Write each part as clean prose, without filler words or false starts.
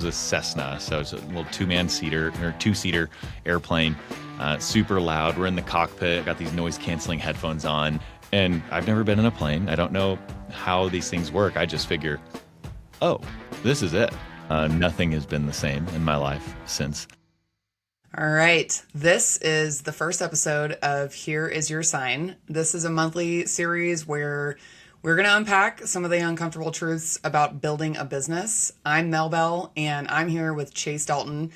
It was a Cessna, so it's a little two-seater airplane, super loud. We're in the cockpit, got these noise-canceling headphones on, and I've never been in a plane. I don't know how these things work. I just figure, oh, this is it. Nothing has been the same in my life since. All right. This is the first episode of Here Is Your Sign. This is a monthly series where we're going to unpack some of the uncomfortable truths about building a business. I'm Mel Bell, and I'm here with Chase Dalton,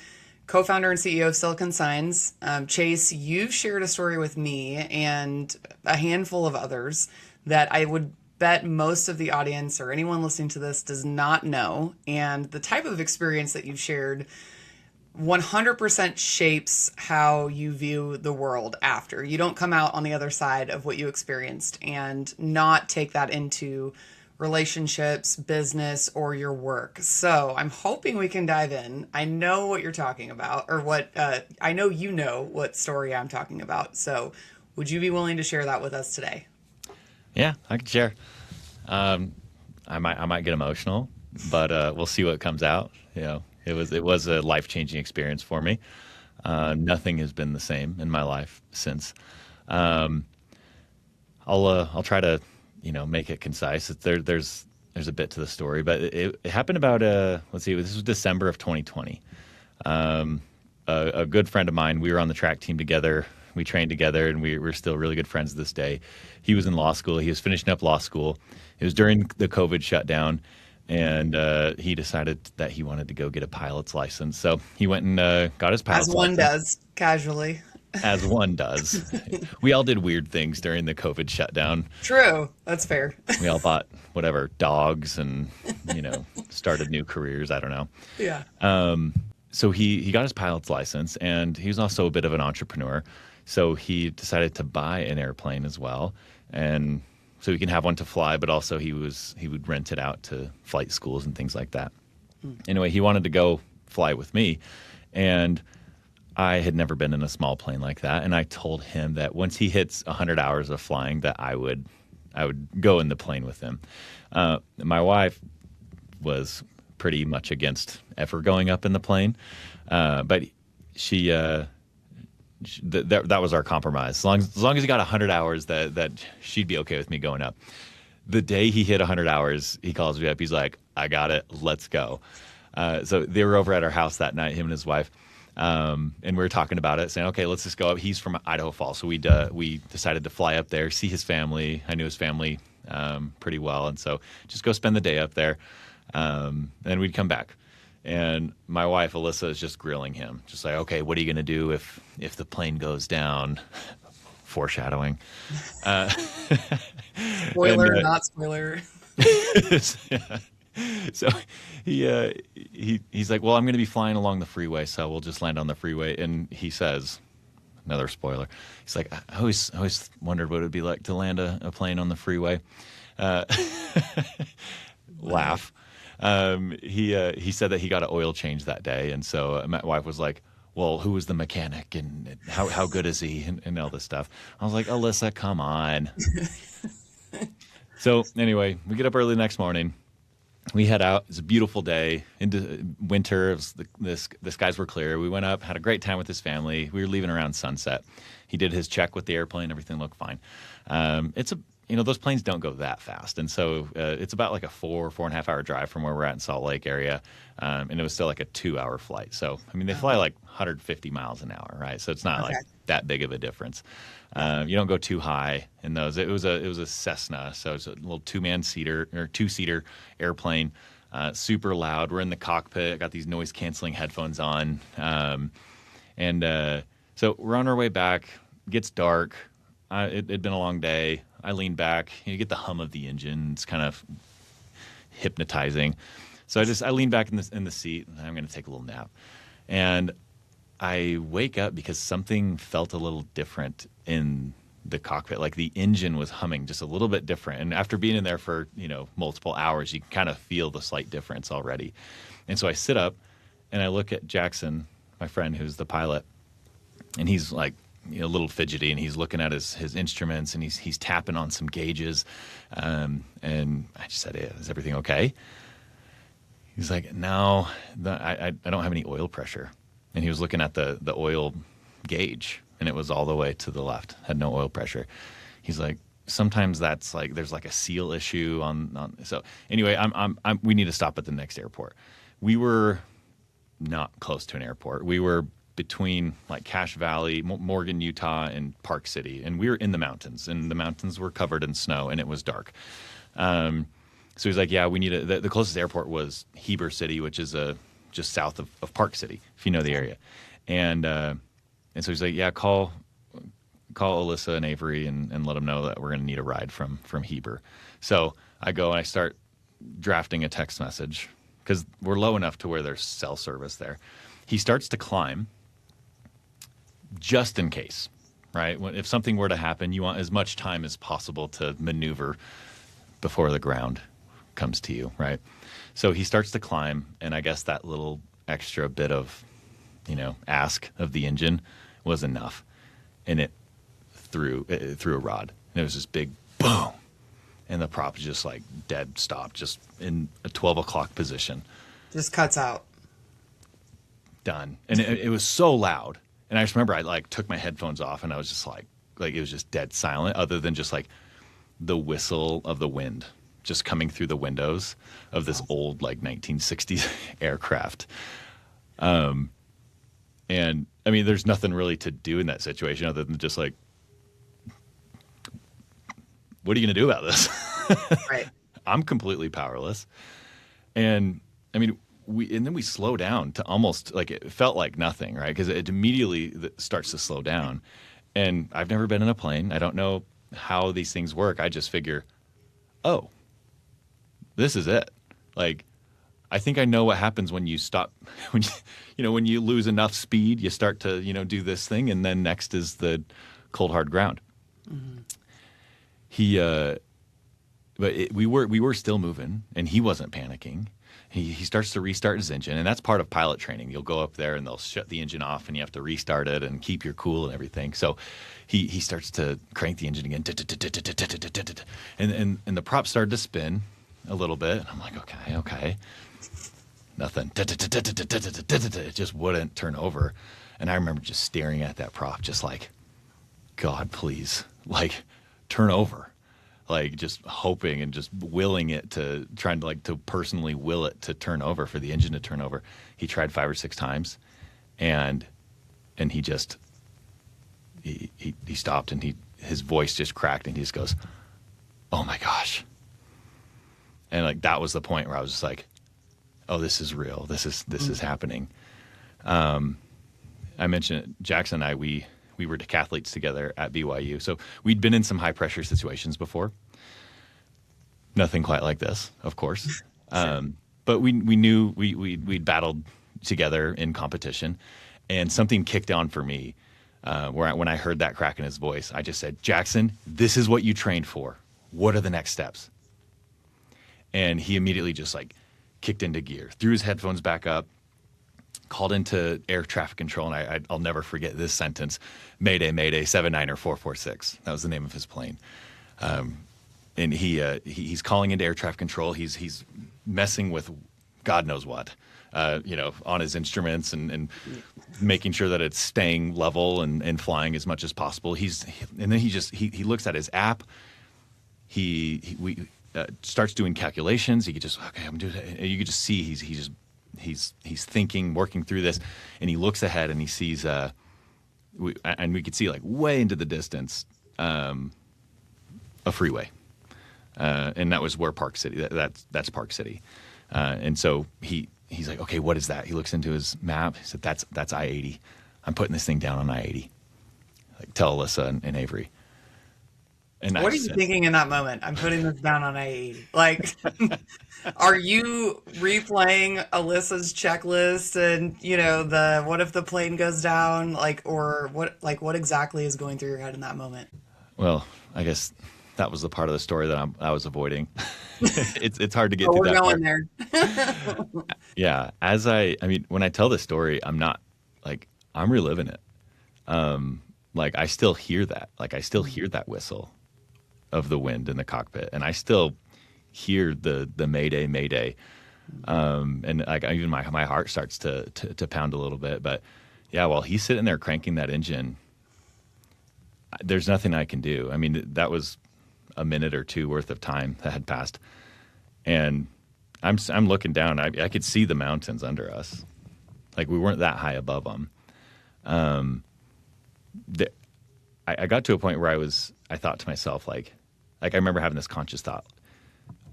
co-founder and CEO of Silicon Signs. Chase, you've shared a story with me and a handful of others that I would bet most of the audience or anyone listening to this does not know. And the type of experience that you've shared 100% shapes how you view the world after. You don't come out on the other side of what you experienced and not take that into relationships, business, or your work. So I'm hoping we can dive in. I know what you're talking about, or I know you know what story I'm talking about. So would you be willing to share that with us today? Yeah, I can share. I might get emotional, but we'll see what comes out. It was a life-changing experience for me. Nothing has been the same in my life since. I'll try to make it concise. There's a bit to the story, but it happened about this was December of 2020. A good friend of mine, we were on the track team together. We trained together, and we're still really good friends to this day. He was in law school. He was finishing up law school. It was during the COVID shutdown. And he decided that he wanted to go get a pilot's license. So he went and got his pilot's license. As one does, casually. As one does. We all did weird things during the COVID shutdown. True. That's fair. We all bought dogs and, started new careers. I don't know. Yeah. So he got his pilot's license, and he was also a bit of an entrepreneur. So he decided to buy an airplane as well. And so he can have one to fly, but also he would rent it out to flight schools and things like that. Anyway, he wanted to go fly with me, and I had never been in a small plane like that. And I told him that once he hits 100 hours of flying, that I would go in the plane with him. My wife was pretty much against ever going up in the plane, but she. That was our compromise. As long as he got 100 hours, that she'd be okay with me going up. The day he hit 100 hours, he calls me up. He's like, I got it. Let's go. So they were over at our house that night, him and his wife. And we were talking about it, saying, okay, let's just go up. He's from Idaho Falls. So we decided to fly up there, see his family. I knew his family pretty well. And so just go spend the day up there. And we'd come back. And my wife, Alyssa, is just grilling him. Just like, okay, what are you going to do if the plane goes down? Foreshadowing. Spoiler, not spoiler. So he's like, well, I'm going to be flying along the freeway, so we'll just land on the freeway. And he says, another spoiler, he's like, I always wondered what it would be like to land a plane on the freeway. Laugh. He said that he got an oil change that day, and so my wife was like, well, who was the mechanic, and how good is he, and all this stuff. I was like, Alyssa, come on. So anyway, we get up early the next morning. We head out. It's a beautiful day into winter. The skies were clear. We went up, had a great time with his family. We were leaving around sunset. He did his check with the airplane. Everything looked fine. Those planes don't go that fast. And so it's about like a 4.5 hour drive from where we're at in Salt Lake area. And it was still like a 2-hour flight. So, they fly like 150 miles an hour, right? So it's not like that big of a difference. You don't go too high in those. It was a Cessna. So it's a little two-seater airplane, super loud. We're in the cockpit, got these noise canceling headphones on. So we're on our way back. It gets dark. It'd been a long day. I lean back. You get the hum of the engine. It's kind of hypnotizing. So I lean back in the seat, and I'm going to take a little nap. And I wake up because something felt a little different in the cockpit. Like the engine was humming just a little bit different. And after being in there for multiple hours, you can kind of feel the slight difference already. And so I sit up, and I look at Jackson, my friend who's the pilot, and he's like, a little fidgety, and he's looking at his instruments, and he's tapping on some gauges. And I just said, hey, is everything okay? He's like, no, I don't have any oil pressure. And he was looking at the oil gauge, and it was all the way to the left, had no oil pressure. He's like, sometimes that's like, there's like a seal issue on. So anyway, we need to stop at the next airport. We were not close to an airport. We were between like Cache Valley, Morgan, Utah, and Park City. And we were in the mountains, and the mountains were covered in snow, and it was dark. So he's like, yeah, we need the closest airport was Heber City, which is just south of Park City, if you know the area. And so he's like, yeah, call Alyssa and Avery and let them know that we're going to need a ride from Heber. So I go and I start drafting a text message because we're low enough to where there's cell service there. He starts to climb just in case, right? If something were to happen, you want as much time as possible to maneuver before the ground comes to you, right? So he starts to climb, and I guess that little extra bit of, ask of the engine was enough, and it threw a rod, and it was this big boom, and the prop just like dead stop, just in a 12 o'clock position. Just cuts out. Done. And it was so loud, and I just remember I like took my headphones off, and I was just like it was just dead silent, other than just like the whistle of the wind just coming through the windows of this old like 1960s aircraft. And I mean, there's nothing really to do in that situation other than just like, what are you going to do about this? Right. I'm completely powerless. And I mean, then we slow down to almost like it felt like nothing, right? Because it immediately starts to slow down. And I've never been in a plane. I don't know how these things work. I just figure, oh, this is it. Like, I think I know what happens when you stop, when you lose enough speed, you start to, do this thing, and then next is the cold, hard ground. Mm-hmm. We were still moving, and he wasn't panicking. He starts to restart his engine, and that's part of pilot training. You'll go up there, and they'll shut the engine off, and you have to restart it and keep your cool and everything. So he starts to crank the engine again, and the prop started to spin a little bit. And I'm like, okay. Nothing. It just wouldn't turn over. And I remember just staring at that prop, just like, God, please, like, turn over. Like, just hoping and just willing it to, trying to, like, to personally will it to turn over, for the engine to turn over. He tried 5 or 6 times, and he just, he stopped, and his voice just cracked, and he just goes, oh my gosh. And like, that was the point where I was just like, oh, this is real. This is happening. I mentioned Jackson and I, we were decathletes together at BYU. So we'd been in some high pressure situations before. Nothing quite like this, of course. But we knew we'd battled together in competition, and something kicked on for me when I heard that crack in his voice. I just said, Jackson, this is what you trained for. What are the next steps? And he immediately just like kicked into gear, threw his headphones back up, called into air traffic control, and I'll never forget this sentence: Mayday, Mayday, 79er 446. That was the name of his plane. And he's calling into air traffic control. He's messing with God knows what, on his instruments and making sure that it's staying level and flying as much as possible. And then he looks at his app. He starts doing calculations. He could just, okay, I'm doing it. And you could just see he's thinking, working through this, and he looks ahead and he sees and we could see like way into the distance a freeway, and that was where Park City. That's Park City, and so he's like, okay, what is that? He looks into his map. He said, that's I-80. I'm putting this thing down on I-80. Like, tell Alyssa and Avery. And what are you thinking in that moment? I'm putting this down on I-80. Like, are you replaying Alyssa's checklist and, what if the plane goes down? Like, or what exactly is going through your head in that moment? Well, I guess that was the part of the story that I was avoiding. It's hard to get to that part. We're going there. Yeah. When I tell this story, I'm not like, I'm reliving it. Like, I still hear that. Like, I still hear that whistle of the wind in the cockpit, and I still hear the Mayday, Mayday. And like even my heart starts to pound a little bit. But yeah, while he's sitting there cranking that engine, there's nothing I can do. I mean, that was a minute or two worth of time that had passed, and I'm looking down. I could see the mountains under us, like we weren't that high above them. I got to a point where I thought to myself, like I remember having this conscious thought: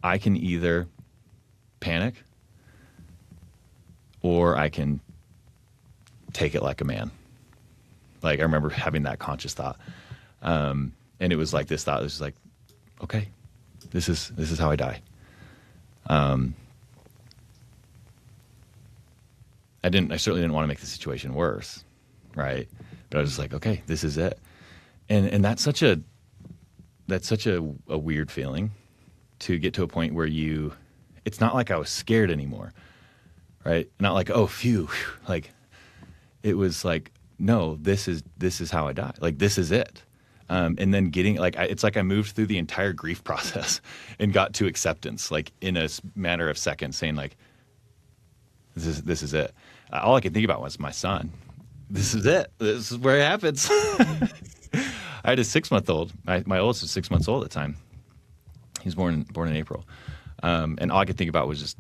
I can either panic or I can take it like a man. Like I remember having that conscious thought. And it was like this thought, it was like, okay, this is how I die. I certainly didn't want to make the situation worse. Right. But I was just like, okay, this is it. And that's such a weird feeling to get to a point where it's not like I was scared anymore. Right. Not like, oh, phew. Like it was like, no, this is how I die. Like, this is it. And then getting it's like I moved through the entire grief process and got to acceptance, like in a matter of seconds, saying like, this is it. All I could think about was my son. This is it. This is where it happens. I had a 6-month-old. My oldest was 6 months old at the time. He was born in April. And all I could think about was just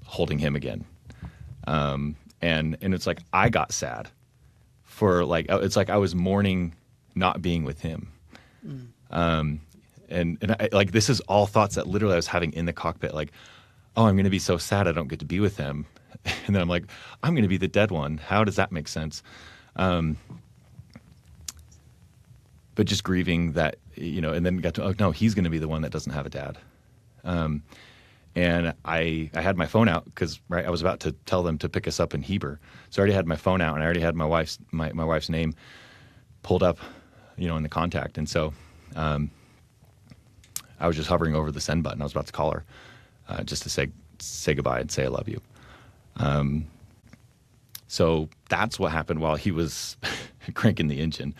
holding him again. And it's like I got sad for it's like I was mourning not being with him. And this is all thoughts that literally I was having in the cockpit, like, oh, I'm going to be so sad I don't get to be with him. And then I'm like, I'm going to be the dead one. How does that make sense? But just grieving that, and then got to, oh no, he's going to be the one that doesn't have a dad. And I had my phone out because I was about to tell them to pick us up in Heber. So I already had my phone out and I already had my wife's name pulled up, in the contact. And so I was just hovering over the send button. I was about to call her just to say goodbye and say I love you. So that's what happened while he was cranking the engine.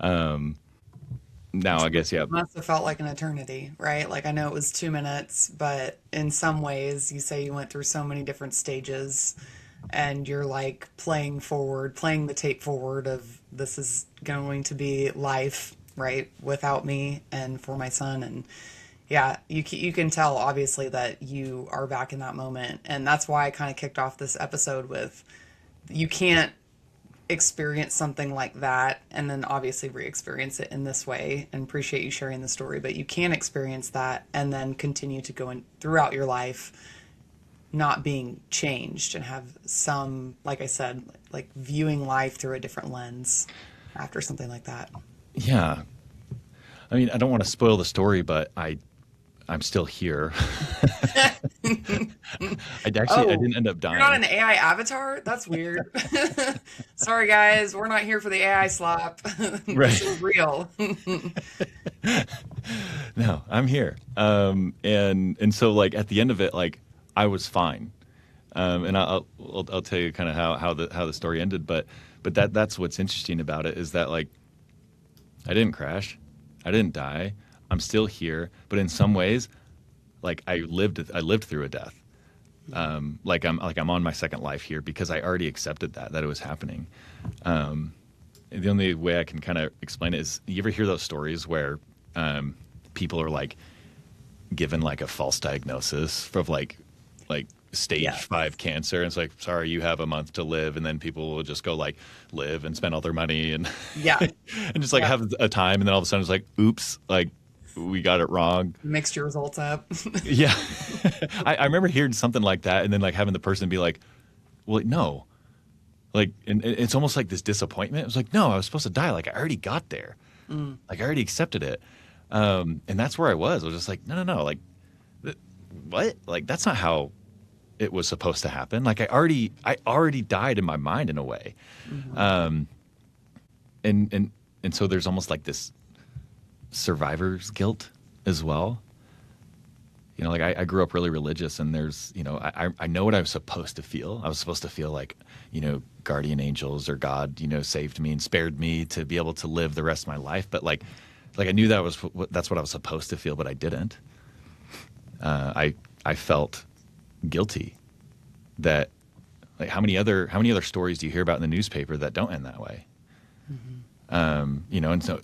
Now, I guess, yeah. It must have felt like an eternity, right? Like, I know it was 2 minutes, but in some ways, you say you went through so many different stages and you're like playing the tape forward of this is going to be life, right? Without me and for my son. And yeah, you can tell obviously that you are back in that moment. And that's why I kind of kicked off this episode with, you can't experience something like that and then obviously re-experience it in this way, and appreciate you sharing the story, but you can experience that and then continue to go in throughout your life not being changed and have some, like I said, like viewing life through a different lens after something like that. Yeah. I mean, I don't want to spoil the story, but I'm still here. I didn't end up dying. You're not an AI avatar? That's weird. Sorry, guys. We're not here for the AI slap. Right. This is real. No, I'm here. And so like at the end of it, like I was fine. And I'll tell you kind of how the story ended. But that's what's interesting about it is that like I didn't crash. I didn't die. I'm still here, but in some ways, like I lived through a death. Like I'm on my second life here because I already accepted that it was happening. The only way I can kind of explain it is, you ever hear those stories where people are like given like a false diagnosis of like stage 5 cancer, and it's like, sorry, you have a month to live, and then people will just go like live and spend all their money and and just like have a time, and then all of a sudden it's like, oops, like we got it wrong. Mixed your results up. Yeah. I remember hearing something like that, and then like having the person be like, well, no. Like, and it's almost like this disappointment. It was like, no, I was supposed to die. Like I already got there. Like I already accepted it. And that's where I was. I was just like, no. Like, what? Like, that's not how it was supposed to happen. Like I already died in my mind in a way. And so there's almost like this survivor's guilt as well. Like I grew up really religious, and there's, I know what I was supposed to feel. I was supposed to feel like, guardian angels or God, saved me and spared me to be able to live the rest of my life. But like I knew that's what I was supposed to feel, but I didn't. I felt guilty that, like, how many other stories do you hear about in the newspaper that don't end that way? And so,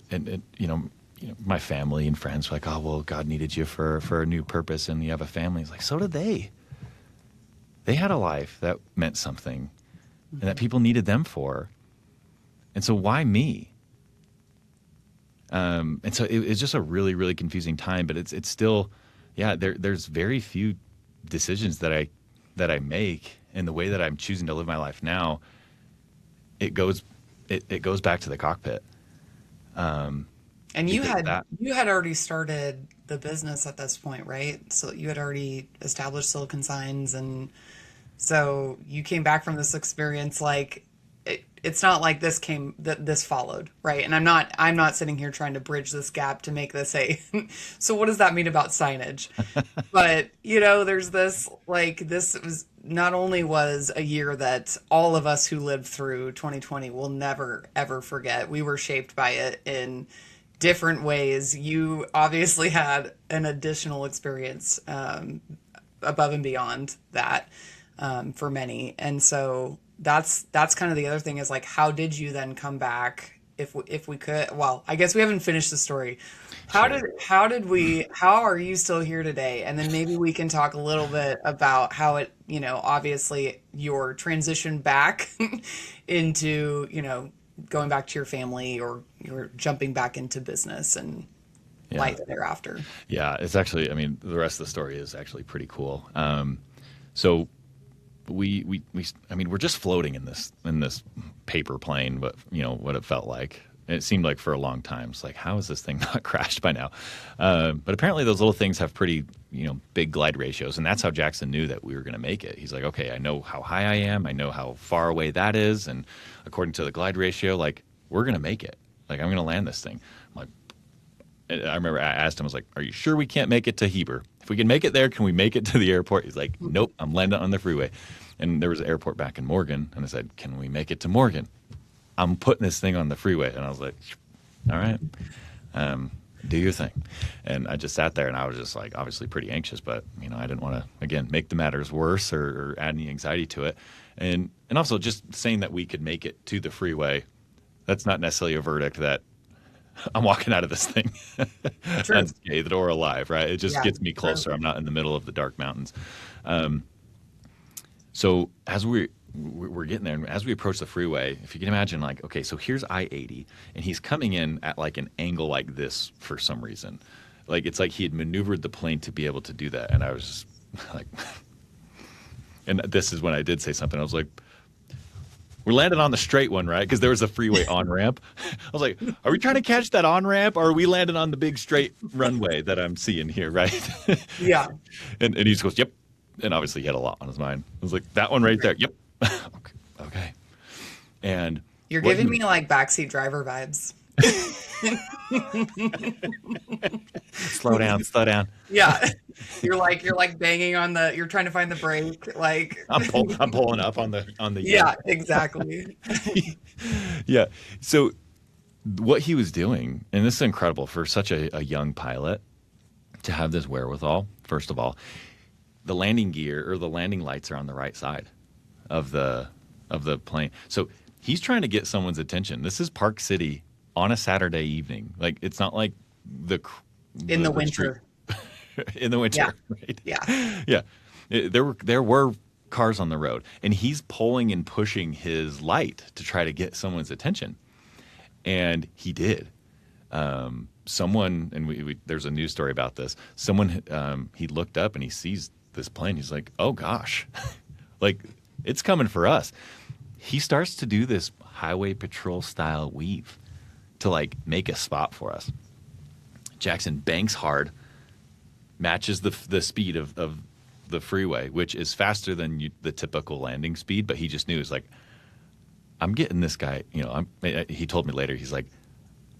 my family and friends were like, oh, well, God needed you for a new purpose, and you have a family. It's like, so did they. They had a life that meant something and that people needed them for. And so why me? And so it's just a really, really confusing time, but it's still, there's very few decisions that I make, and the way that I'm choosing to live my life now, it goes back to the cockpit. And you had already started the business at this point, right? So you had already established Silicon Signs, and so you came back from this experience like it's not like this followed, right? And I'm not sitting here trying to bridge this gap to make this so what does that mean about signage? But there's this, like, this was not only was a year that all of us who lived through 2020 will never ever forget. We were shaped by it in different ways. You obviously had an additional experience above and beyond that for many, and so that's kind of the other thing is, like, how did you then come back? If we could, well, I guess we haven't finished the story. How are you still here today? And then maybe we can talk a little bit about how it, obviously your transition back into, going back to your family, or you're jumping back into business and life thereafter. Yeah, it's actually, the rest of the story is actually pretty cool. So we're just floating in this paper plane, but what it felt like. It seemed like for a long time. It's like, how is this thing not crashed by now? But apparently those little things have pretty, big glide ratios. And that's how Jackson knew that we were going to make it. He's like, okay, I know how high I am. I know how far away that is. And according to the glide ratio, like, we're going to make it. Like, I'm going to land this thing. I'm like, I remember I asked him, I was like, are you sure we can't make it to Heber? If we can make it there, can we make it to the airport? He's like, nope, I'm landing on the freeway. And there was an airport back in Morgan. And I said, can we make it to Morgan? I'm putting this thing on the freeway. And I was like, all right, do your thing. And I just sat there, and I was just, like, obviously pretty anxious, but, I didn't want to, again, make the matters worse or add any anxiety to it. And also just saying that we could make it to the freeway, that's not necessarily a verdict that I'm walking out of this thing unscathed or alive, right? It just gets me closer. I'm not in the middle of the dark mountains. So as we're getting there, and as we approach the freeway, if you can imagine, like, okay, so here's I-80, and he's coming in at, like, an angle like this for some reason. Like, it's like he had maneuvered the plane to be able to do that. And I was just like, and this is when I did say something. I was like, we're landing on the straight one, right? Because there was a freeway on-ramp. I was like, are we trying to catch that on-ramp, or are we landing on the big straight runway that I'm seeing here, right? Yeah. And he just goes, yep. And obviously he had a lot on his mind. I was like, that one right there. Yep. Okay. And you're giving me, like, backseat driver vibes. Slow down. Yeah. You're like banging on you're trying to find the brake. Like, I'm pulling up on the. Yeah, exactly. Yeah. So what he was doing, and this is incredible for such a young pilot to have this wherewithal. First of all, the landing gear, or the landing lights, are on the right side of the plane. So he's trying to get someone's attention. This is Park City on a Saturday evening. Like, it's not like in the winter. In the winter, yeah. Right? Yeah. Yeah. There were cars on the road, and he's pulling and pushing his light to try to get someone's attention. And he did. Someone, and there's a news story about this. Someone, he looked up and he sees this plane. He's like, oh gosh, like, it's coming for us. He starts to do this highway patrol style weave to, like, make a spot for us. Jackson banks hard, matches the speed of the freeway, which is faster than the typical landing speed, but he just knew, it's like, I'm getting this guy, he told me later, he's like,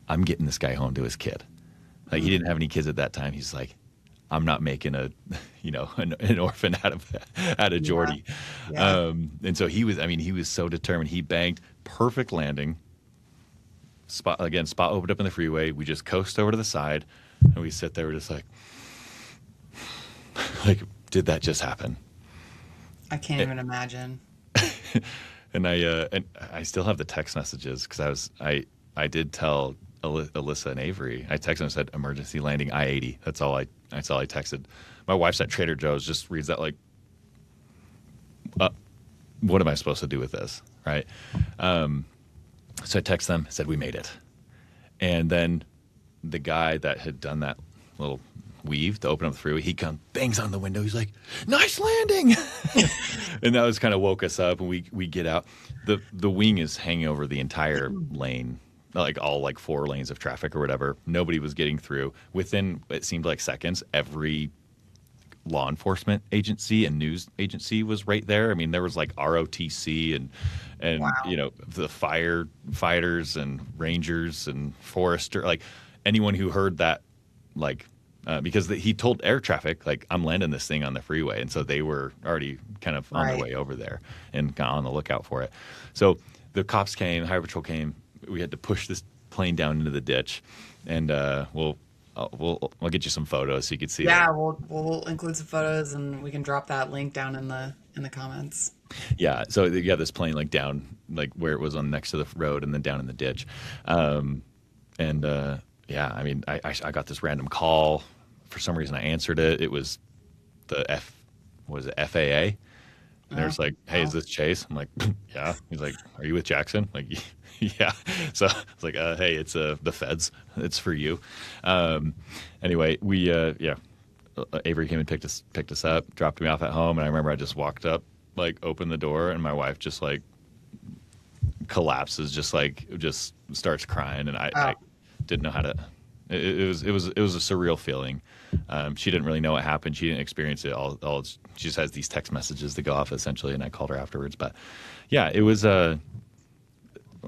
I'm getting this guy home to his kid. Like, he didn't have any kids at that time. He's like, I'm not making an orphan out of Jordy. Yeah. And so he was so determined. He banked, perfect landing. Spot opened up in the freeway. We just coast over to the side, and we sit there. We're just like, did that just happen? I can't even imagine. And I still have the text messages because I did tell Alyssa and Avery. I texted them and said emergency landing I-80. That's all I texted. My wife's at Trader Joe's, just reads that like, what am I supposed to do with this, right? So I text them, said we made it, and then the guy that had done that little weave to open up the freeway, he comes, bangs on the window. He's like, "Nice landing," and that was kind of woke us up. And we get out. The wing is hanging over the entire lane, like all like 4 lanes of traffic or whatever. Nobody was getting through. Within, it seemed like seconds, every law enforcement agency and news agency was right there. I mean, there was like ROTC and Wow. the firefighters and rangers and forester, like anyone who heard that, like because he told air traffic like I'm landing this thing on the freeway, and so they were already kind of on their Right. way over there and got on the lookout for it. So the cops came, highway patrol came. We had to push this plane down into the ditch, and I'll get you some photos so you can see it. Yeah, we'll include some photos and we can drop that link down in the comments. Yeah, so you got this plane like down, like where it was on next to the road, and then down in the ditch. And yeah, I mean, I got this random call. For some reason, I answered it. It was the was it FAA? And they're Oh, just like, "Hey, is wow. this Chase?" I'm like, "Yeah." He's like, "Are you with Jackson?" I'm like, yeah. So it's like, "Hey, it's the feds. It's for you." Um, anyway, we yeah, Avery came and picked us up, dropped me off at home, and I remember I just walked up, like opened the door, and my wife just like collapses, just starts crying, and Oh, I didn't know how to. It was a surreal feeling. She didn't really know what happened. She didn't experience it. She just has these text messages that go off essentially, and I called her afterwards. But yeah, it was like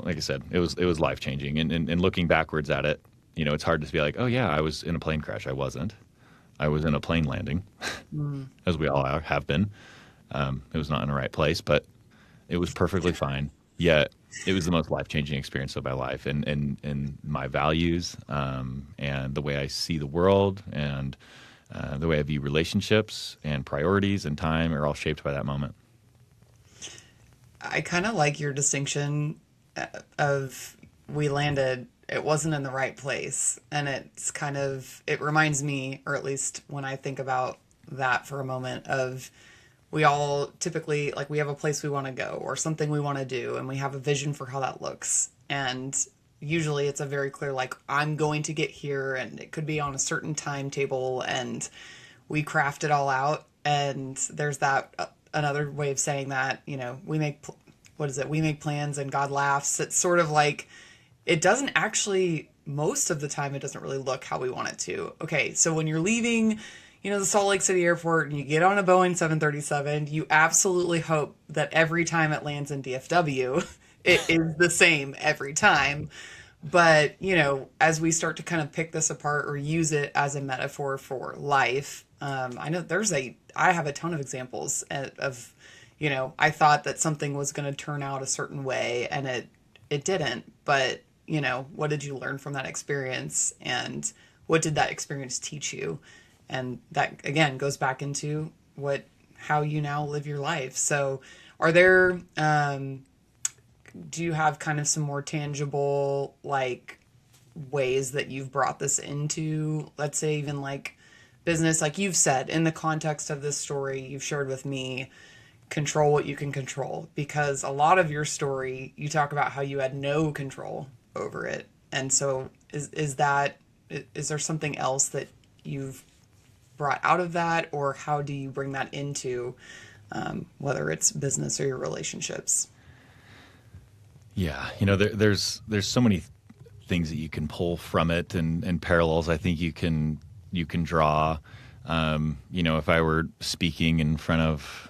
I said, it was life changing. And looking backwards at it, it's hard to be like, oh yeah, I was in a plane crash. I wasn't. I was in a plane landing, mm, as we all have been. It was not in the right place, but it was perfectly fine. Yet it was the most life changing experience of my life, and my values, and the way I see the world, and the way I view relationships and priorities and time are all shaped by that moment. I kind of like your distinction of we landed, it wasn't in the right place. And it reminds me, or at least when I think about that for a moment, of we all typically, like, we have a place we want to go or something we want to do, and we have a vision for how that looks. And usually it's a very clear, like, I'm going to get here, and it could be on a certain timetable, and we craft it all out. And there's that another way of saying that, what is it? We make plans and God laughs. It's sort of like it doesn't actually, most of the time, it doesn't really look how we want it to. Okay, so when you're leaving, the Salt Lake City airport and you get on a Boeing 737, you absolutely hope that every time it lands in DFW, it is the same every time. But, as we start to kind of pick this apart or use it as a metaphor for life, I know I have a ton of examples of, I thought that something was going to turn out a certain way and it didn't. But, what did you learn from that experience, and what did that experience teach you? And that again goes back into how you now live your life. So, are there do you have kind of some more tangible, like, ways that you've brought this into, let's say, even like business, like you've said in the context of this story you've shared with me, control what you can control, because a lot of your story you talk about how you had no control over it. And so is there something else that you've brought out of that, or how do you bring that into whether it's business or your relationships? Yeah, there's so many things that you can pull from it, and parallels. I think you can draw. If I were speaking in front of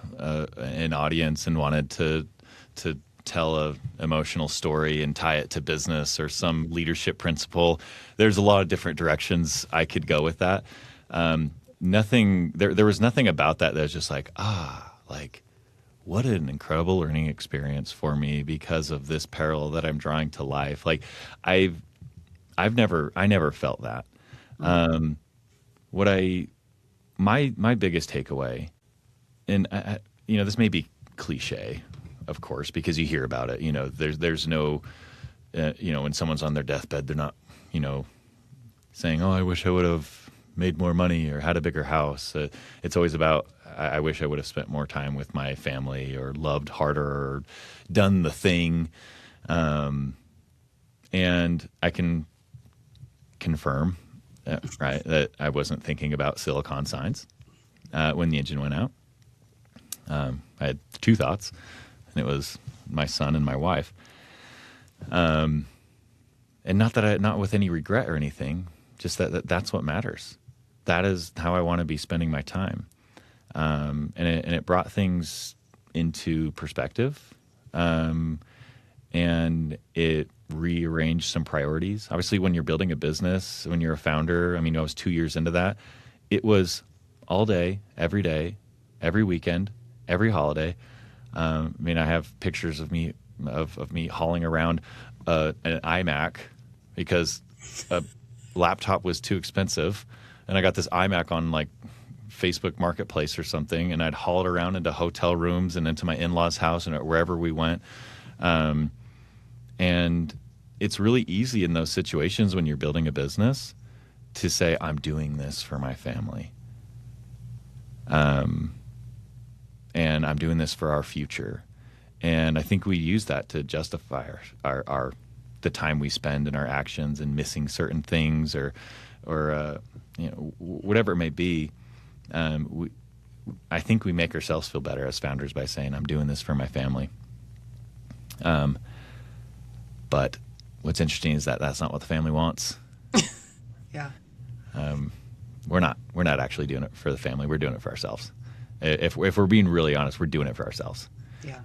an audience and wanted to tell a emotional story and tie it to business or some leadership principle, there's a lot of different directions I could go with that. Nothing there was nothing about that was just like, like, what an incredible learning experience for me because of this parallel that I'm drawing to life. Like, I never felt that. What I my biggest takeaway, and this may be cliche, of course, because you hear about it. There's no, when someone's on their deathbed, they're not, saying, "Oh, I wish I would have made more money or had a bigger house." It's always about, I wish I would have spent more time with my family or loved harder or done the thing. And I can confirm, right, that I wasn't thinking about silicon signs when the engine went out. I had two thoughts, and it was my son and my wife. And not with any regret or anything, just that's what matters. That is how I want to be spending my time. And it brought things into perspective. And it rearranged some priorities. Obviously, when you're building a business, when you're a founder, I was 2 years into that. It was all day, every weekend, every holiday. I have pictures of me hauling around an iMac because a laptop was too expensive, and I got this iMac on like Facebook Marketplace or something, and I'd haul it around into hotel rooms and into my in-laws' house and wherever we went. And it's really easy in those situations when you're building a business to say, I'm doing this for my family. And I'm doing this for our future. And I think we use that to justify our the time we spend in our actions and missing certain things or whatever it may be. I think we make ourselves feel better as founders by saying, I'm doing this for my family. But what's interesting is that that's not what the family wants. Yeah. We're not actually doing it for the family. We're doing it for ourselves. If we're being really honest, we're doing it for ourselves. Yeah.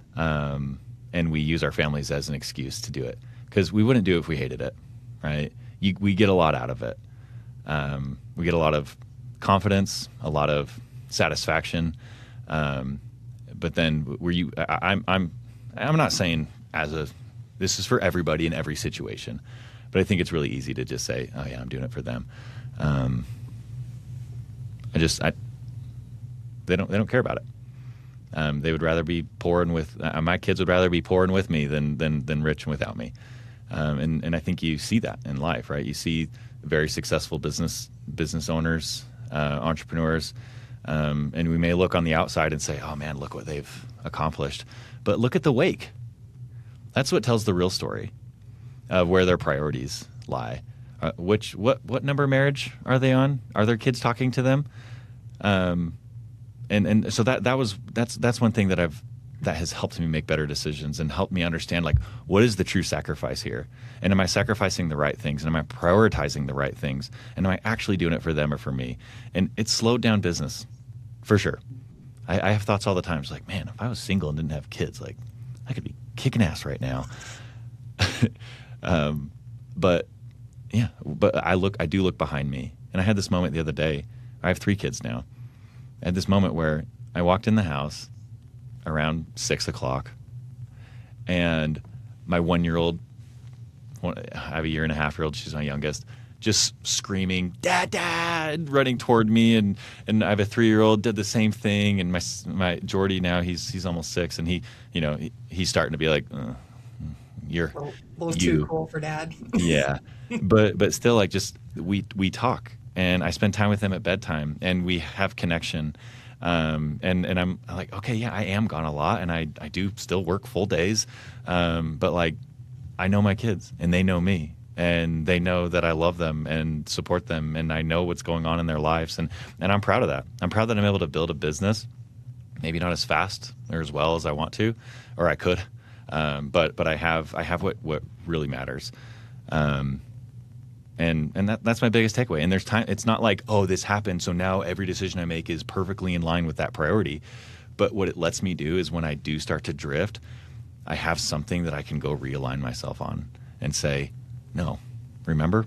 And we use our families as an excuse to do it because we wouldn't do it if we hated it, right? We get a lot out of it. We get a lot of confidence, a lot of satisfaction. But then I'm not saying this is for everybody in every situation, but I think it's really easy to just say, oh yeah, I'm doing it for them. They don't care about it. They would rather be poor and with my kids would rather be poor and with me than rich and without me. And I think you see that in life, right? You see very successful business owners, entrepreneurs, and we may look on the outside and say, "Oh man, look what they've accomplished," but look at the wake. That's what tells the real story of where their priorities lie. What number marriage are they on? Are their kids talking to them? And so that's one thing that has helped me make better decisions and helped me understand, like, what is the true sacrifice here? And am I sacrificing the right things? And am I prioritizing the right things? And am I actually doing it for them or for me? And it's slowed down business, for sure. I have thoughts all the time. It's like, man, if I was single and didn't have kids, like, I could be kicking ass right now. But I do look behind me. And I had this moment the other day. I have 3 kids now. I had this moment where I walked in the house around 6 o'clock, and my 1-year-old, I have a 1.5-year-old, she's my youngest, just screaming, "Dad, Dad," running toward me, and I have a 3-year-old, did the same thing, and my Jordy now, he's almost 6, and he's starting to be like, you're a little too cool for Dad. Yeah, but still, like, just we talk. And I spend time with them at bedtime, and we have connection. And I'm like, okay, yeah, I am gone a lot, and I do still work full days. But like, I know my kids, and they know me, and they know that I love them and support them, and I know what's going on in their lives, and I'm proud of that. I'm proud that I'm able to build a business, maybe not as fast or as well as I want to, or I could, but I have what really matters. And that's my biggest takeaway. And there's time. It's not like, oh, this happened, so now every decision I make is perfectly in line with that priority. But what it lets me do is when I do start to drift, I have something that I can go realign myself on and say, no, remember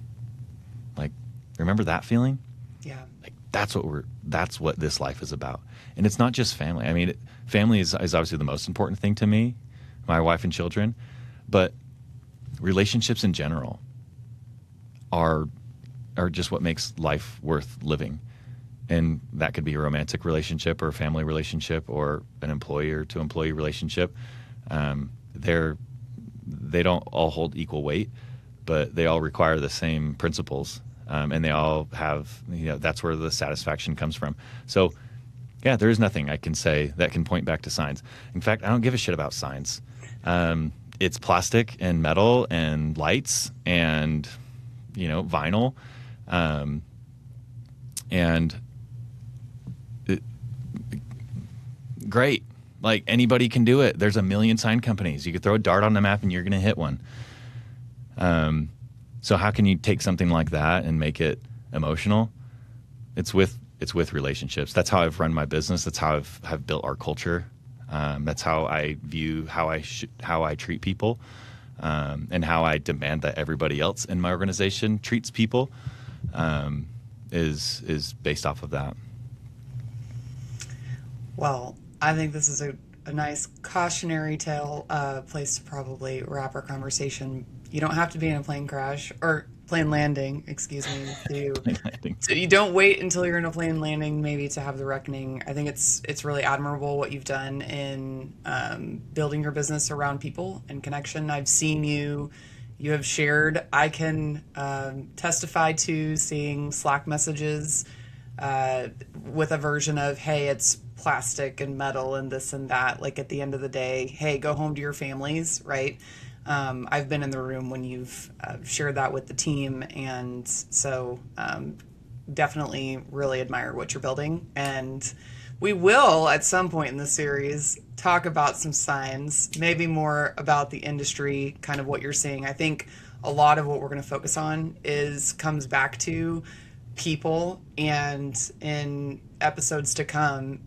that feeling? Yeah. Like that's what this life is about. And it's not just family. I mean, family is obviously the most important thing to me, my wife and children, but relationships in general are just what makes life worth living. and that could be a romantic relationship or a family relationship or an employer to employee relationship. They don't all hold equal weight, but they all require the same principles, and they all have, that's where the satisfaction comes from. So, yeah, there is nothing I can say that can point back to signs. In fact, I don't give a shit about signs. It's plastic and metal and lights and, vinyl. Great. Like, anybody can do it. There's a million sign companies. You could throw a dart on the map and you're going to hit one. So how can you take something like that and make it emotional? It's with relationships. That's how I've run my business. That's how I've built our culture. That's how I view how I treat people, and how I demand that everybody else in my organization treats people, is based off of that. Well, I think this is a nice cautionary tale place to probably wrap our conversation. You don't have to be in a plane crash or plane landing, excuse me. So you don't wait until you're in a plane landing maybe to have the reckoning. I think it's really admirable what you've done in building your business around people and connection. I've seen you have shared. I can testify to seeing Slack messages with a version of, hey, it's plastic and metal and this and that. Like, at the end of the day, hey, go home to your families, right? I've been in the room when you've shared that with the team, and so definitely really admire what you're building. And we will, at some point in the series, talk about some signs, maybe more about the industry, kind of what you're seeing. I think a lot of what we're going to focus on comes back to people, and in episodes to come,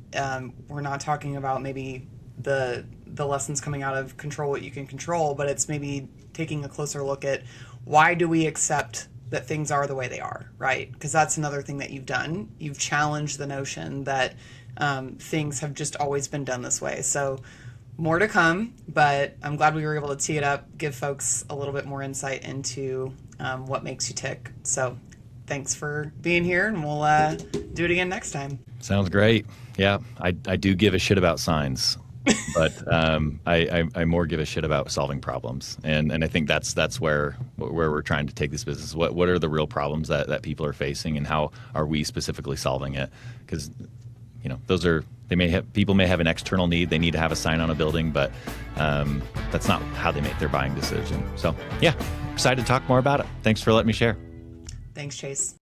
we're not talking about maybe the lessons coming out of control what you can control, but it's maybe taking a closer look at why do we accept that things are the way they are, right? Because that's another thing that you've done. You've challenged the notion that things have just always been done this way. So more to come, but I'm glad we were able to tee it up, give folks a little bit more insight into what makes you tick. So thanks for being here, and we'll do it again next time. Sounds great. Yeah, I do give a shit about signs, but I more give a shit about solving problems, and I think that's where we're trying to take this business. What are the real problems that people are facing, and how are we specifically solving it? Because people may have an external need. They need to have a sign on a building, but that's not how they make their buying decision. So yeah, excited to talk more about it. Thanks for letting me share. Thanks, Chase.